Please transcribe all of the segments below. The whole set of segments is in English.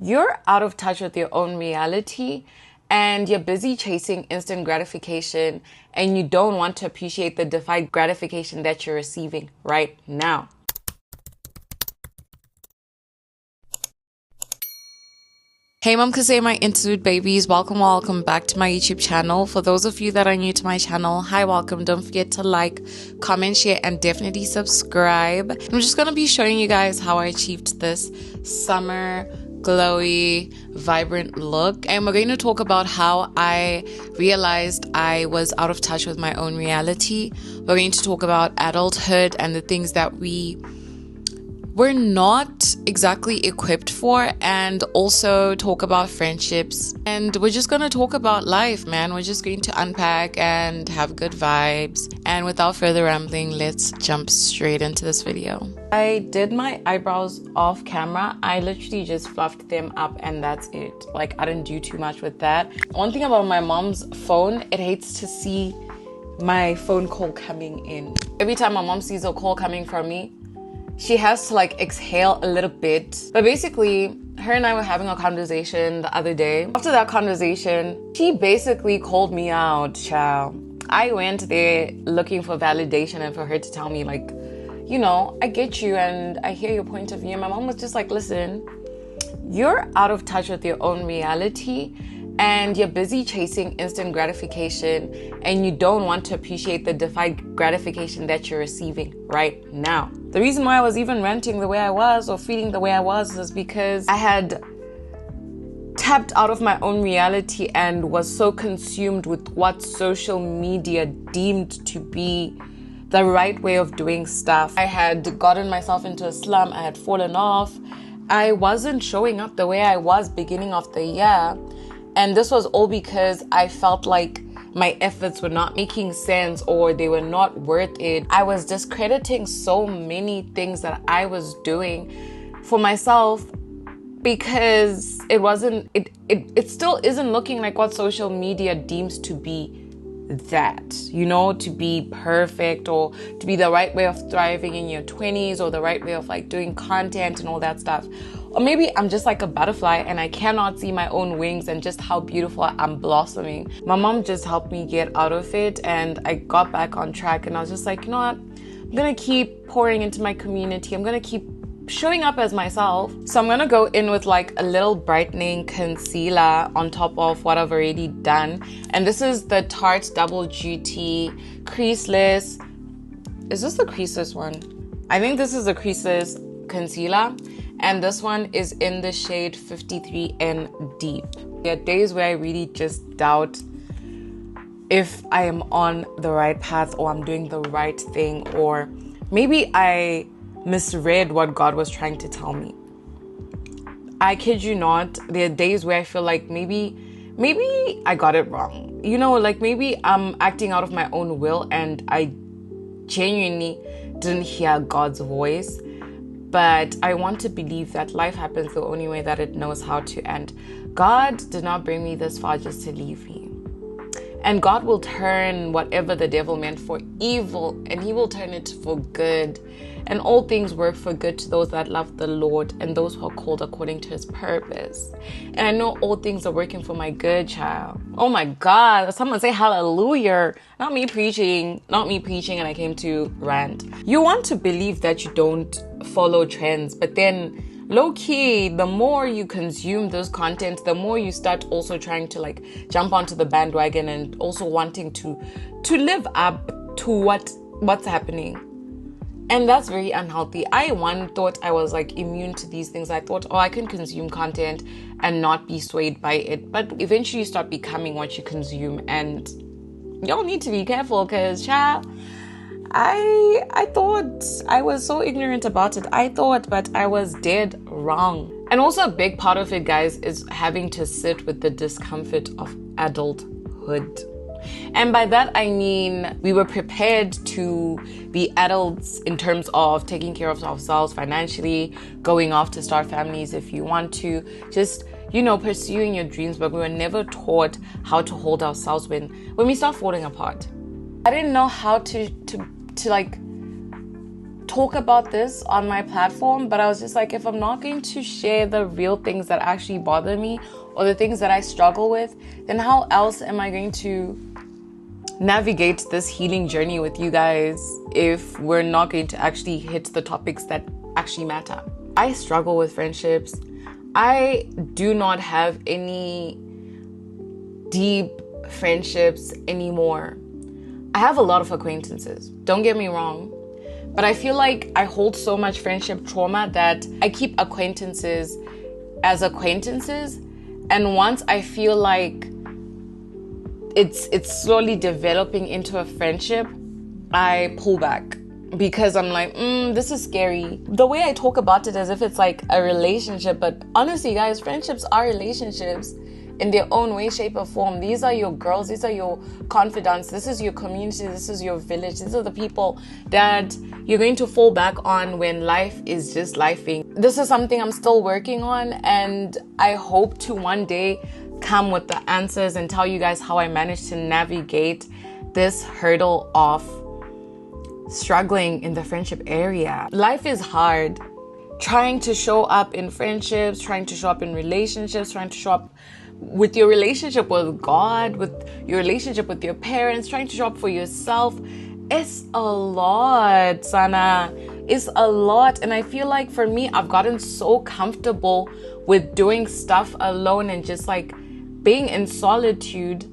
you're out of touch with your own reality and you're busy chasing instant gratification and you don't want to appreciate the deferred gratification that you're receiving right now. Hey Mom Kase, my interlude babies, welcome back to my YouTube channel. For those of you that are new to my channel, hi, welcome. Don't forget to like, comment, share, and definitely subscribe. I'm just going to be showing you guys how I achieved this summer glowy, vibrant look, and we're going to talk about how I realized I was out of touch with my own reality. We're going to talk about adulthood and the things that we're not exactly equipped for, and also talk about friendships, and we're just gonna talk about life, man. We're just going to unpack and have good vibes. And without further rambling, let's jump straight into this video. I did my eyebrows off camera. I literally just fluffed them up and that's it. Like, I didn't do too much with that. One thing about my mom's phone, it hates to see my phone call coming in. Every time my mom sees a call coming from me, she has to like exhale a little bit. But basically, her and I were having a conversation the other day. After that conversation, she basically called me out, child. I went there looking for validation and for her to tell me like, you know, I get you and I hear your point of view. My mom was just like, listen, you're out of touch with your own reality and you're busy chasing instant gratification and you don't want to appreciate the deferred gratification that you're receiving right now. The reason why I was even ranting the way I was or feeling the way I was is because I had tapped out of my own reality and was so consumed with what social media deemed to be the right way of doing stuff. I had gotten myself into a slum. I had fallen off. I wasn't showing up the way I was beginning of the year. And this was all because I felt like my efforts were not making sense or they were not worth it. I was discrediting so many things that I was doing for myself because it still isn't looking like what social media deems to be that, you know, to be perfect or to be the right way of thriving in your 20s or the right way of like doing content and all that stuff. Or maybe I'm just like a butterfly and I cannot see my own wings and just how beautiful I'm blossoming. My mom just helped me get out of it and I got back on track and I was just like, you know what? I'm gonna keep pouring into my community. I'm gonna keep showing up as myself. So I'm gonna go in with like a little brightening concealer on top of what I've already done. And this is the Tarte Double Duty Creaseless. Is this the creaseless one? I think this is the creaseless concealer. And this one is in the shade 53N Deep. There are days where I really just doubt if I am on the right path or I'm doing the right thing, or maybe I misread what God was trying to tell me. I kid you not, there are days where I feel like maybe I got it wrong. You know, like maybe I'm acting out of my own will and I genuinely didn't hear God's voice. But I want to believe that life happens the only way that it knows how to end. God did not bring me this far just to leave me. And God will turn whatever the devil meant for evil, and he will turn it for good. And all things work for good to those that love the Lord and those who are called according to his purpose. And I know all things are working for my good, child. Oh my God, someone say hallelujah. Not me preaching and I came to rant. You want to believe that you don't follow trends, but then low-key, the more you consume this content, the more you start also trying to like jump onto the bandwagon and also wanting to live up to what's happening. And that's very unhealthy. I thought I was like immune to these things. I thought, I can consume content and not be swayed by it. But eventually you start becoming what you consume, and y'all need to be careful because, child, I thought I was so ignorant about it. But I was dead wrong. And also a big part of it, guys, is having to sit with the discomfort of adulthood. And by that, I mean, we were prepared to be adults in terms of taking care of ourselves financially, going off to start families if you want to, just, you know, pursuing your dreams. But we were never taught how to hold ourselves when we start falling apart. I didn't know how to like talk about this on my platform, but I was just like, if I'm not going to share the real things that actually bother me or the things that I struggle with, then how else am I going to navigate this healing journey with you guys if we're not going to actually hit the topics that actually matter? I struggle with friendships. I do not have any deep friendships anymore. I have a lot of acquaintances, don't get me wrong, but I feel like I hold so much friendship trauma that I keep acquaintances as acquaintances, and once I feel like it's slowly developing into a friendship, I pull back because I'm like, this is scary. The way I talk about it as if it's like a relationship, but honestly, guys, friendships are relationships in their own way, shape, or form. These are your girls, these are your confidants, this is your community, this is your village, these are the people that you're going to fall back on when life is just lifing. This is something I'm still working on, and I hope to one day come with the answers and tell you guys how I managed to navigate this hurdle of struggling in the friendship area. Life is hard. Trying to show up in friendships, trying to show up in relationships, trying to show up with your relationship with God, with your relationship with your parents, trying to show up for yourself. It's a lot, Sana. It's a lot. And I feel like for me, I've gotten so comfortable with doing stuff alone and just like being in solitude.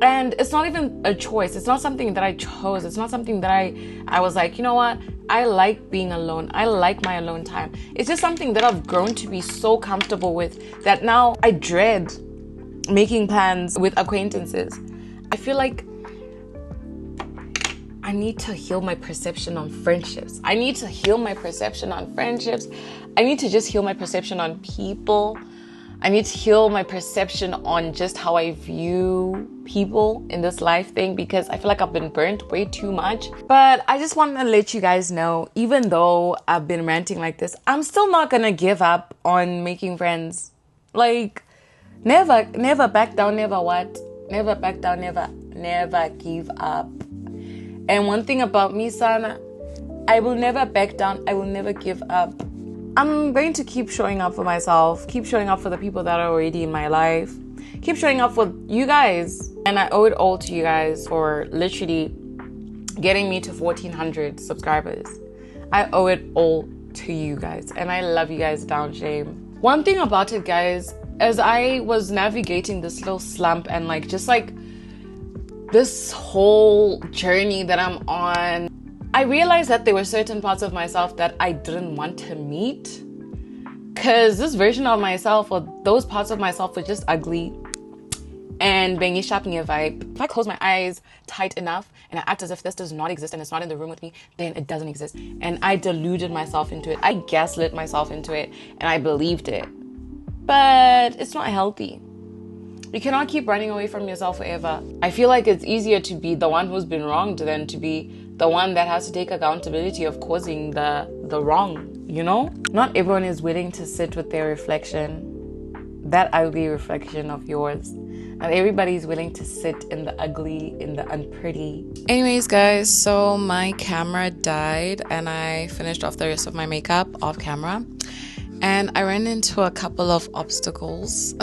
And it's not even a choice. It's not something that I chose. It's not something that I was like, you know what? I like being alone. I like my alone time. It's just something that I've grown to be so comfortable with that now I dread making plans with acquaintances. I feel like I need to heal my perception on friendships. I need to heal my perception on friendships. I need to just heal my perception on people. I need to heal my perception on just how I view people in this life thing, because I feel like I've been burnt way too much. But I just want to let you guys know, even though I've been ranting like this, I'm still not gonna give up on making friends. Like, never back down, never what? Never back down, never give up. And one thing about me, Sana, I will never back down. I will never give up. I'm going to keep showing up for myself, keep showing up for the people that are already in my life, keep showing up for you guys. And I owe it all to you guys for literally getting me to 1,400 subscribers. I owe it all to you guys, and I love you guys down shame. One thing about it, guys, as I was navigating this little slump and like just like this whole journey that I'm on, I realized that there were certain parts of myself that I didn't want to meet, because this version of myself or those parts of myself were just ugly and bengi sharpening a vibe. If I close my eyes tight enough and I act as if this does not exist and it's not in the room with me, then it doesn't exist. And I deluded myself into it. I gaslit myself into it and I believed it. But it's not healthy. You cannot keep running away from yourself forever. I feel like it's easier to be the one who's been wronged than to be the one that has to take accountability of causing the wrong, you know? Not everyone is willing to sit with their reflection, that ugly reflection of yours. Not everybody's willing to sit in the ugly, in the unpretty. Anyways, guys, so my camera died and I finished off the rest of my makeup off camera. And I ran into a couple of obstacles.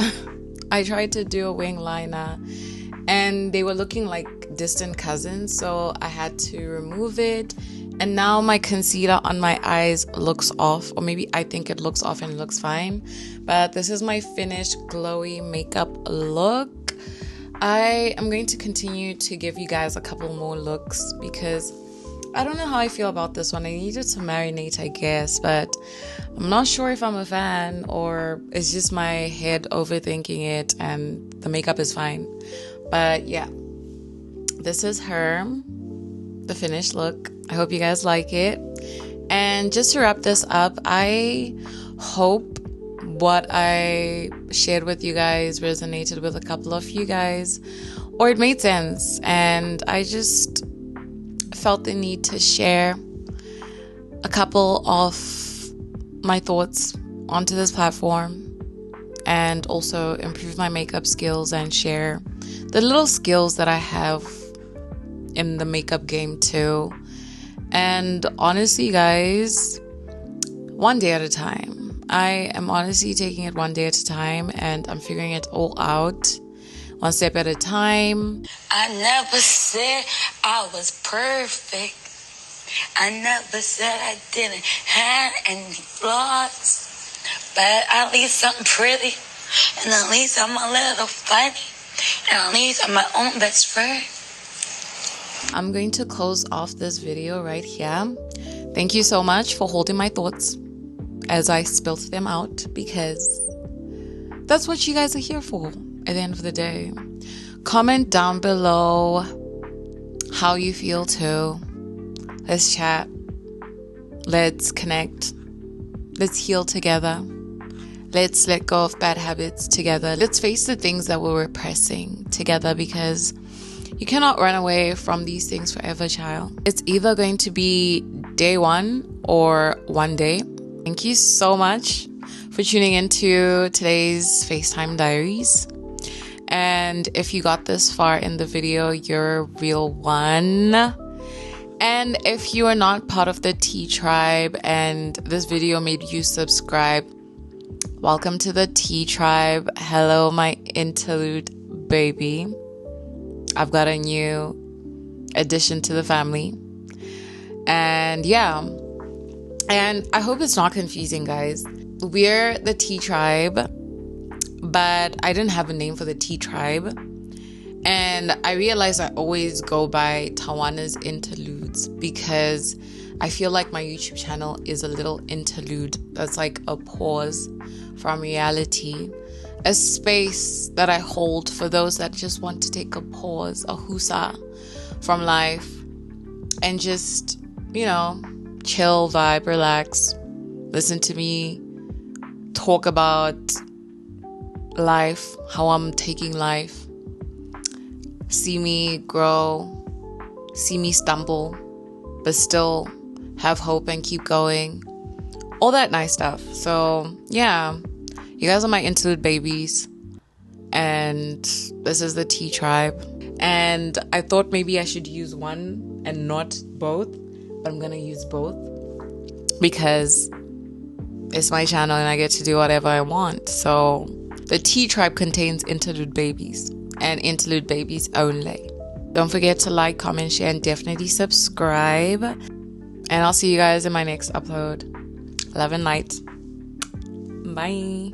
I tried to do a wing liner and they were looking like distant cousins, so I had to remove it. And now my concealer on my eyes looks off, or maybe I think it looks off and it looks fine. But this is my finished glowy makeup look. I am going to continue to give you guys a couple more looks because I don't know how I feel about this one. I needed to marinate, I guess, but I'm not sure if I'm a fan or it's just my head overthinking it and the makeup is fine. But yeah, this is her, the finished look. I hope you guys like it. And just to wrap this up, I hope what I shared with you guys resonated with a couple of you guys, or it made sense. And I just felt the need to share a couple of my thoughts onto this platform and also improve my makeup skills and share the little skills that I have in the makeup game too. And honestly, guys, one day at a time. I am honestly taking it one day at a time, and I'm figuring it all out one step at a time. I never said I was perfect. I never said I didn't have any flaws. But at least I'm pretty. And at least I'm a little funny. And at least I'm my own best friend. I'm going to close off this video right here. Thank you so much for holding my thoughts as I spilt them out, because that's what you guys are here for at the end of the day. Comment down below how you feel too. Let's chat. Let's connect. Let's heal together. Let's let go of bad habits together. Let's face the things that we're repressing together, because you cannot run away from these things forever, child. It's either going to be day one or one day. Thank you so much for tuning into today's FaceTime diaries. And if you got this far in the video, you're a real one. And if you are not part of the T tribe and this video made you subscribe, welcome to the T tribe. Hello, my interlude baby. I've got a new addition to the family. And yeah, and I hope it's not confusing, guys. We're the T tribe, but I didn't have a name for the T tribe. And I realized I always go by Tawana's interludes, because I feel like my YouTube channel is a little interlude that's like a pause from reality, a space that I hold for those that just want to take a pause, a husa from life, and just, you know, chill, vibe, relax, listen to me talk about life, how I'm taking life, see me grow, see me stumble, but still have hope and keep going, all that nice stuff. So yeah, you guys are my interlude babies, and this is the T tribe. And I thought maybe I should use one and not both, but I'm gonna use both because it's my channel and I get to do whatever I want. So the T tribe contains interlude babies and interlude babies only. Don't forget to like, comment, share, and definitely subscribe. And I'll see you guys in my next upload. Love and light. Bye.